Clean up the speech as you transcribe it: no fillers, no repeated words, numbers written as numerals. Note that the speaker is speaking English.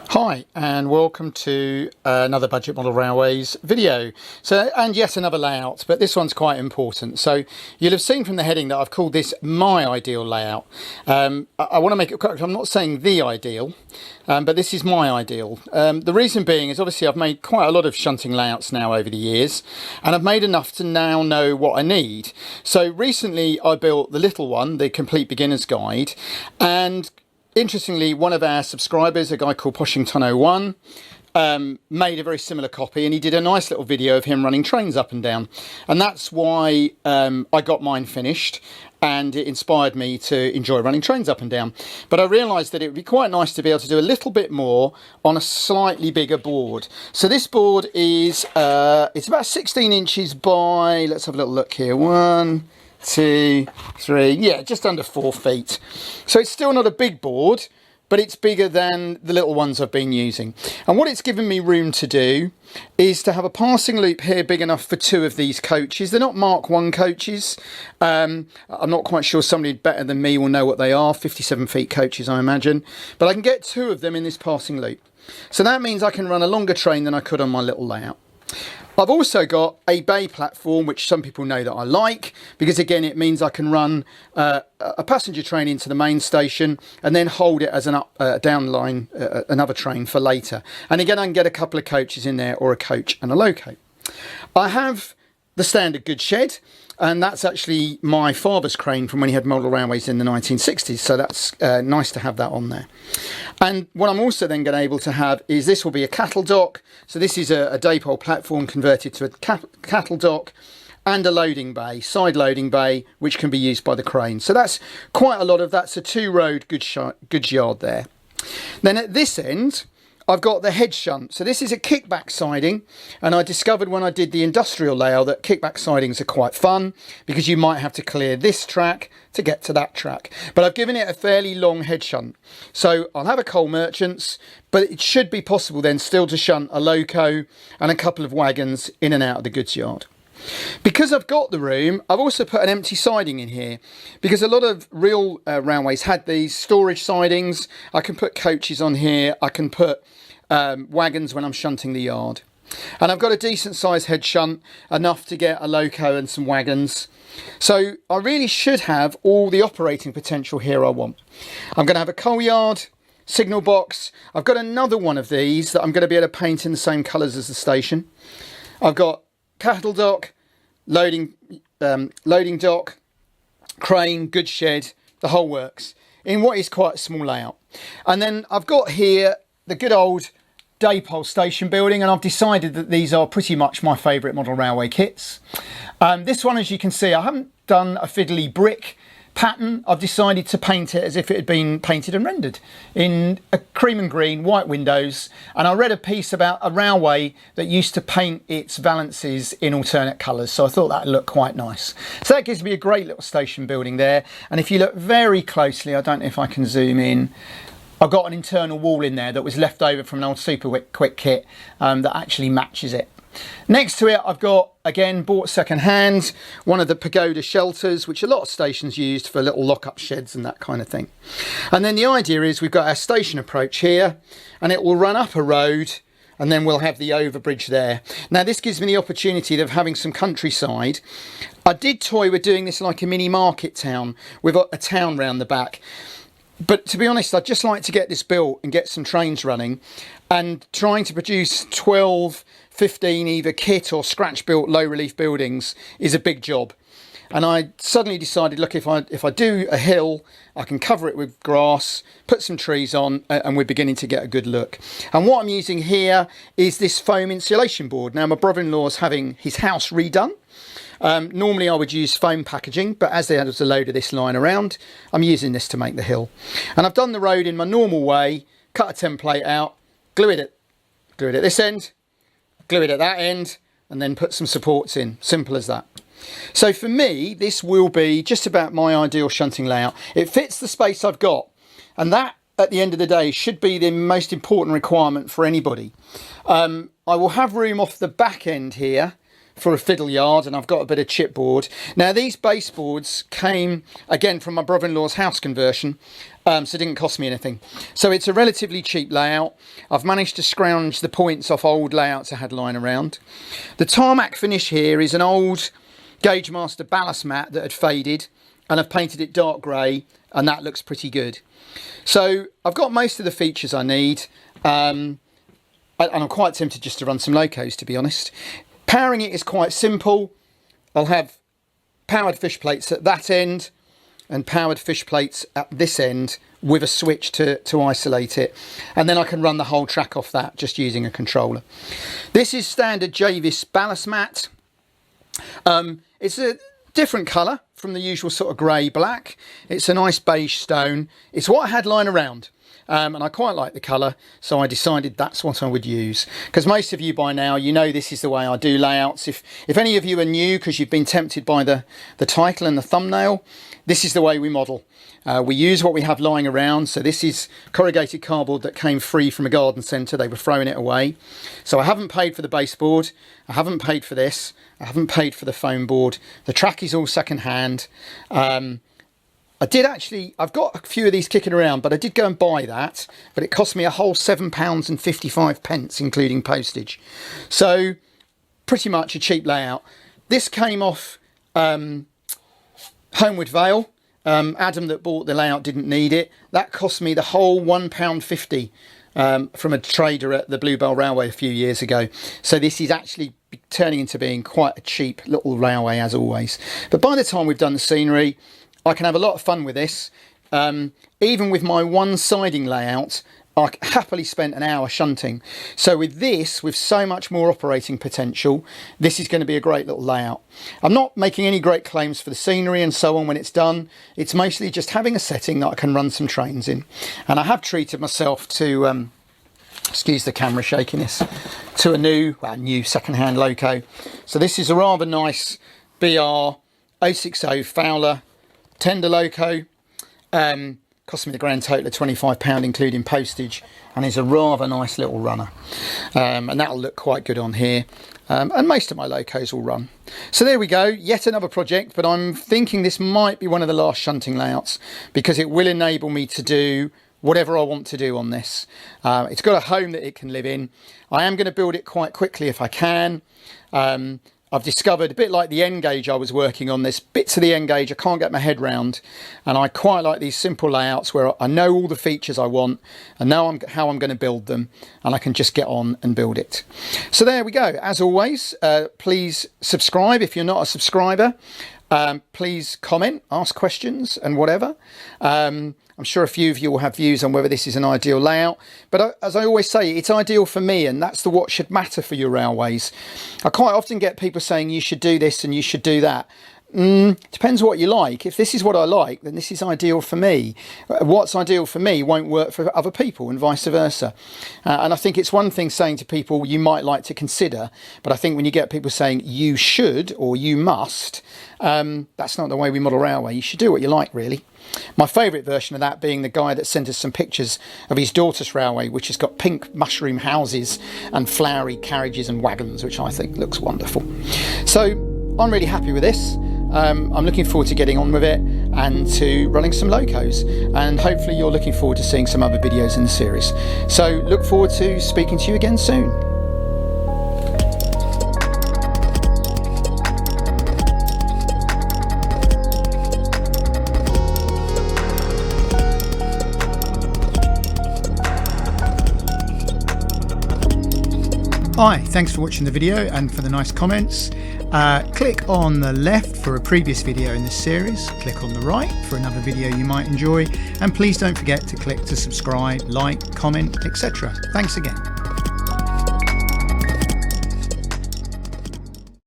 Hi and welcome to another Budget Model Railways video. And yes, another layout, but this one's quite important. So you'll have seen from the heading that I've called this my ideal layout. I want to make it correct. I'm not saying the ideal, but this is my ideal. The reason being is obviously I've made quite a lot of shunting layouts now over the years, and I've made enough to now know what I need. So recently I built the little one, the Complete Beginner's Guide, and interestingly, one of our subscribers, a guy called Poshington01, made a very similar copy, and he did a nice little video of him running trains up and down. And that's why I got mine finished, and it inspired me to enjoy running trains up and down. But I realised that it would be quite nice to be able to do a little bit more on a slightly bigger board. So this board is, it's about 16 inches by, let's have a little look here, 1, 2, 3, yeah, just under 4 feet. So it's still not a big board, but it's bigger than the little ones I've been using. And what it's given me room to do is to have a passing loop here big enough for 2 of these coaches. They're not Mark 1 coaches. I'm not quite sure, somebody better than me will know what they are, 57 feet coaches I imagine. But I can get 2 of them in this passing loop. So that means I can run a longer train than I could on my little layout. I've also got a bay platform, which some people know that I like, because again it means I can run a passenger train into the main station and then hold it as an downline, another train for later. And again I can get a couple of coaches in there, or a coach and a loco. I have the standard goods shed, and that's actually my father's crane from when he had model railways in the 1960s, so that's nice to have that on there. And what I'm also then going to be able to have is, this will be a cattle dock. So this is a Daypole platform converted to a cattle dock, and a loading bay, side loading bay, which can be used by the crane. So that's quite a lot of, that's a 2-road goods yard there. Then at this end, I've got the head shunt. So this is a kickback siding, and I discovered when I did the industrial layout that kickback sidings are quite fun, because you might have to clear this track to get to that track. But I've given it a fairly long head shunt. So I'll have a coal merchants, but it should be possible then still to shunt a loco and a couple of wagons in and out of the goods yard. Because I've got the room, I've also put an empty siding in here, because a lot of real railways had these storage sidings. I can put coaches on here, I can put wagons when I'm shunting the yard. And I've got a decent sized head shunt, enough to get a loco and some wagons. So I really should have all the operating potential here I want. I'm going to have a coal yard, signal box. I've got another one of these that I'm going to be able to paint in the same colours as the station. I've got cattle dock, loading dock, crane, goods shed, the whole works, in what is quite a small layout. And then I've got here the good old Daypole Station building, and I've decided that these are pretty much my favourite model railway kits. This one, as you can see, I haven't done a fiddly brick pattern. I've decided to paint it as if it had been painted and rendered in a cream and green, white windows. And I read a piece about a railway that used to paint its valances in alternate colours, so I thought that looked quite nice. So that gives me a great little station building there. And if you look very closely, I don't know if I can zoom in, I've got an internal wall in there that was left over from an old Super Quick kit that actually matches it. Next to it, I've got, again, bought second hand, one of the pagoda shelters, which a lot of stations used for little lock-up sheds and that kind of thing. And then the idea is we've got our station approach here, and it will run up a road, and then we'll have the overbridge there. Now this gives me the opportunity of having some countryside. I did toy with doing this like a mini market town, with a town round the back. But to be honest, I'd just like to get this built and get some trains running, and trying to produce 12, 15 either kit or scratch built low relief buildings is a big job. And I suddenly decided, look, if I do a hill, I can cover it with grass, put some trees on, and we're beginning to get a good look. And what I'm using here is this foam insulation board. Now my brother-in-law's having his house redone. Normally I would use foam packaging, but as there was a load of this lying around, I'm using this to make the hill. And I've done the road in my normal way, cut a template out, glue it at this end, glue it at that end, and then put some supports in. Simple as that. So for me, this will be just about my ideal shunting layout. It fits the space I've got, and that at the end of the day should be the most important requirement for anybody. I will have room off the back end here for a fiddle yard, and I've got a bit of chipboard. Now these baseboards came again from my brother-in-law's house conversion, so it didn't cost me anything. So it's a relatively cheap layout. I've managed to scrounge the points off old layouts I had lying around. The tarmac finish here is an old Gauge Master ballast mat that had faded, and I've painted it dark grey, and that looks pretty good. So I've got most of the features I need, and I'm quite tempted just to run some locos, to be honest. Powering it is quite simple. I'll have powered fish plates at that end and powered fish plates at this end with a switch to isolate it, and then I can run the whole track off that just using a controller. This is standard Javis ballast mat. It's a different colour from the usual sort of grey black. It's a nice beige stone. It's what I had lying around, and I quite like the colour, so I decided that's what I would use. Because most of you by now, you know this is the way I do layouts. If any of you are new because you've been tempted by the title and the thumbnail, this is the way we model. We use what we have lying around. So this is corrugated cardboard that came free from a garden centre. They were throwing it away. So I haven't paid for the baseboard. I haven't paid for this. I haven't paid for the foam board. The track is all second hand. I've got a few of these kicking around, but I did go and buy that, but it cost me a whole £7.55, including postage. So pretty much a cheap layout. This came off Homeward Vale. Adam that bought the layout didn't need it. That cost me the whole £1.50 from a trader at the Bluebell Railway a few years ago. So this is actually turning into being quite a cheap little railway as always. But by the time we've done the scenery, I can have a lot of fun with this. Even with my one siding layout, I happily spent an hour shunting. So with this, with so much more operating potential, this is going to be a great little layout. I'm not making any great claims for the scenery and so on when it's done. It's mostly just having a setting that I can run some trains in. And I have treated myself to, excuse the camera shakiness, to a new second-hand loco. So this is a rather nice BR 060 Fowler tender loco. Cost me the grand total of £25 including postage, and is a rather nice little runner, and that'll look quite good on here, and most of my locos will run. So there we go, yet another project, but I'm thinking this might be one of the last shunting layouts because it will enable me to do whatever I want to do on this. It's got a home that it can live in. I am going to build it quite quickly if I can. I've discovered, a bit like the N gauge I was working on, there's bits of the N gauge I can't get my head round, and I quite like these simple layouts where I know all the features I want and know how I'm going to build them, and I can just get on and build it. So there we go. As always, please subscribe if you're not a subscriber. Please comment, ask questions and whatever. I'm sure a few of you will have views on whether this is an ideal layout, but as I always say, it's ideal for me, and that's what should matter for your railways. I quite often get people saying you should do this and you should do that. Depends what you like. If this is what I like, then this is ideal for me. What's ideal for me won't work for other people, and vice versa. And I think it's one thing saying to people you might like to consider, but I think when you get people saying you should or you must, that's not the way we model railway. You should do what you like, really. My favourite version of that being the guy that sent us some pictures of his daughter's railway, which has got pink mushroom houses and flowery carriages and wagons, which I think looks wonderful. So I'm really happy with this. I'm looking forward to getting on with it and to running some locos, and hopefully you're looking forward to seeing some other videos in the series. So look forward to speaking to you again soon. Hi, thanks for watching the video and for the nice comments. Click on the left for a previous video in this series, click on the right for another video you might enjoy, and please don't forget to click to subscribe, like, comment, etc. Thanks again.